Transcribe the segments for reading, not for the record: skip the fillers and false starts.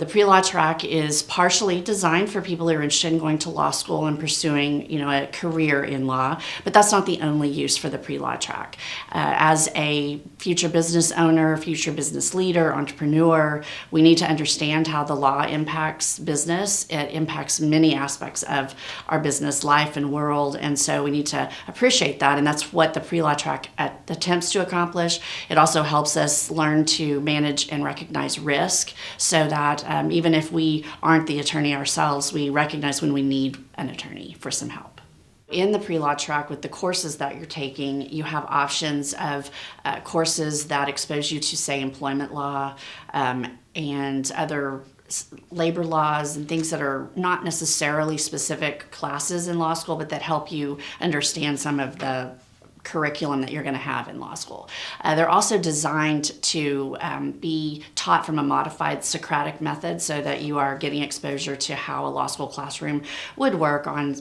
The pre-law track is partially designed for people who are interested in going to law school and pursuing, a career in law, but that's not the only use for the pre-law track. As a future business owner, future business leader, entrepreneur, we need to understand how the law impacts business. It impacts many aspects of our business life and world, and so we need to appreciate that, and that's what the pre-law track attempts to accomplish. It also helps us learn to manage and recognize risk so that even if we aren't the attorney ourselves, we recognize when we need an attorney for some help. In the pre-law track, with the courses that you're taking, you have options of courses that expose you to, say, employment law and other labor laws and things that are not necessarily specific classes in law school, but that help you understand some of the curriculum that you're going to have in law school. They're also designed to be taught from a modified Socratic method so that you are getting exposure to how a law school classroom would work on,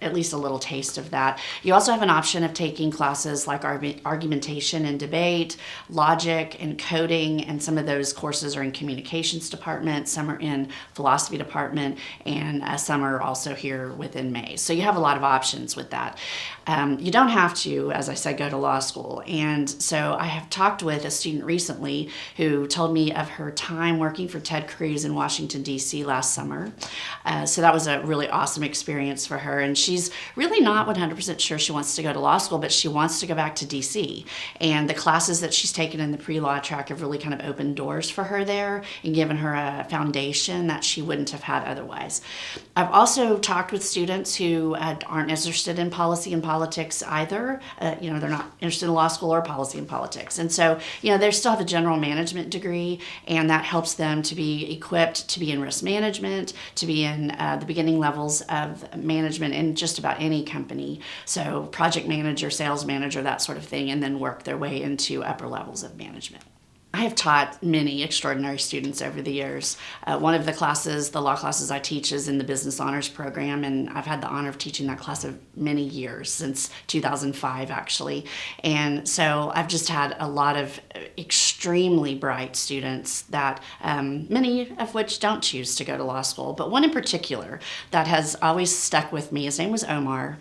at least a little taste of that. You also have an option of taking classes like argumentation and debate, logic and coding, and some of those courses are in communications department, some are in philosophy department, and some are also here within May. So you have a lot of options with that. You don't have to, as I said, go to law school. And so I have talked with a student recently who told me of her time working for Ted Cruz in Washington, D.C. last summer. So that was a really awesome experience for her. And she's really not 100% sure she wants to go to law school, but she wants to go back to D.C. And the classes that she's taken in the pre-law track have really kind of opened doors for her there and given her a foundation that she wouldn't have had otherwise. I've also talked with students who aren't interested in policy and politics either. They're not interested in law school or policy and politics. And so, they still have a general management degree, and that helps them to be equipped to be in risk management, to be in the beginning levels of management in just about any company. So project manager, sales manager, that sort of thing, and then work their way into upper levels of management. I have taught many extraordinary students over the years. One of the classes, the law classes I teach, is in the Business Honors Program, and I've had the honor of teaching that class of many years, since 2005 actually. And so I've just had a lot of extremely bright students that many of which don't choose to go to law school, but one in particular that has always stuck with me. His name was Omar,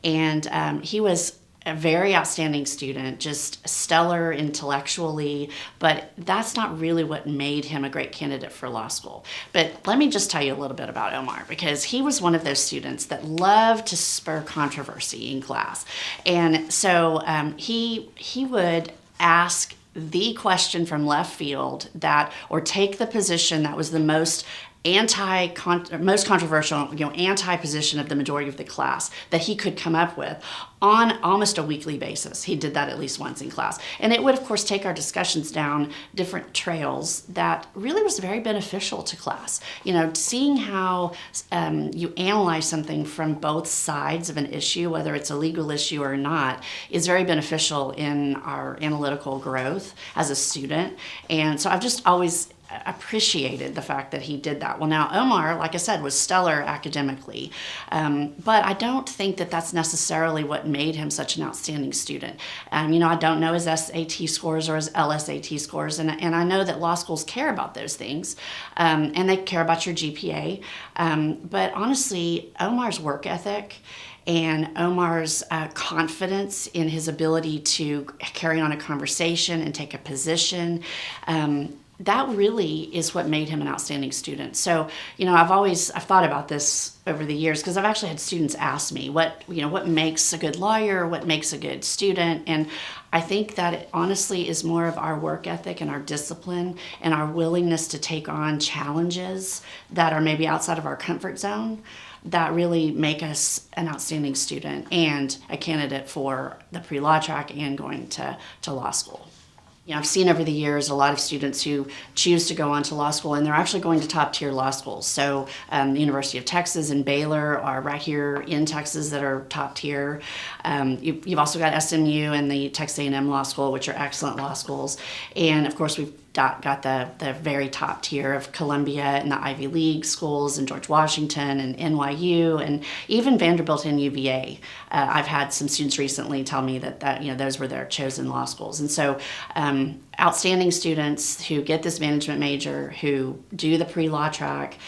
and he was a very outstanding student, just stellar intellectually, but that's not really what made him a great candidate for law school. But let me just tell you a little bit about Omar, because he was one of those students that loved to spur controversy in class. And so he would ask the question from left field or take the position that was the most controversial, anti-position of the majority of the class that he could come up with on almost a weekly basis. He did that at least once in class. And it would, of course, take our discussions down different trails that really was very beneficial to class. Seeing how you analyze something from both sides of an issue, whether it's a legal issue or not, is very beneficial in our analytical growth as a student. And so I've just always appreciated the fact that he did that. Well, now Omar, like I said, was stellar academically, but I don't think that that's necessarily what made him such an outstanding student. I don't know his SAT scores or his LSAT scores, and I know that law schools care about those things, and they care about your GPA, but honestly, Omar's work ethic and Omar's confidence in his ability to carry on a conversation and take a position, that really is what made him an outstanding student. So, I've thought about this over the years, because I've actually had students ask me what makes a good lawyer, what makes a good student, and I think that it honestly is more of our work ethic and our discipline and our willingness to take on challenges that are maybe outside of our comfort zone that really make us an outstanding student and a candidate for the pre-law track and going to law school. I've seen over the years a lot of students who choose to go on to law school, and they're actually going to top-tier law schools. So the University of Texas and Baylor are right here in Texas that are top tier. You've also got SMU and the Texas A&M Law School, which are excellent law schools. And of course, we've got the very top tier of Columbia and the Ivy League schools, and George Washington and NYU, and even Vanderbilt and UVA. I've had some students recently tell me that those were their chosen law schools. And so outstanding students who get this management major, who do the pre-law track.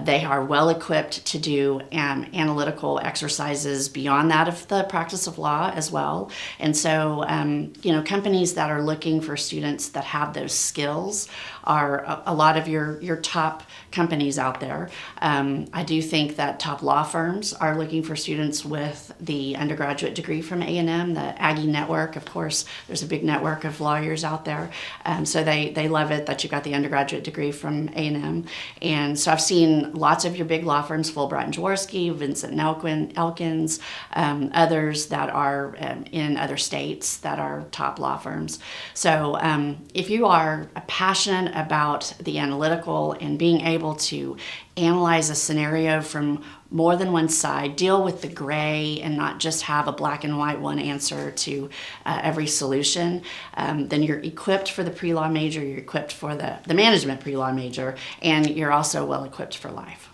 They are well equipped to do analytical exercises beyond that of the practice of law as well. And so, companies that are looking for students that have those skills are a lot of your top companies out there. I do think that top law firms are looking for students with the undergraduate degree from A&M, the Aggie Network. Of course, there's a big network of lawyers out there. So they love it that you got the undergraduate degree from A&M. And so I've seen lots of your big law firms, Fulbright and Jaworski, Vincent Elkins, others that are in other states that are top law firms. So if you are passionate about the analytical and being able to analyze a scenario from more than one side, deal with the gray and not just have a black and white one answer to every solution, then you're equipped for the pre-law major, you're equipped for the management pre-law major, and you're also well equipped for life.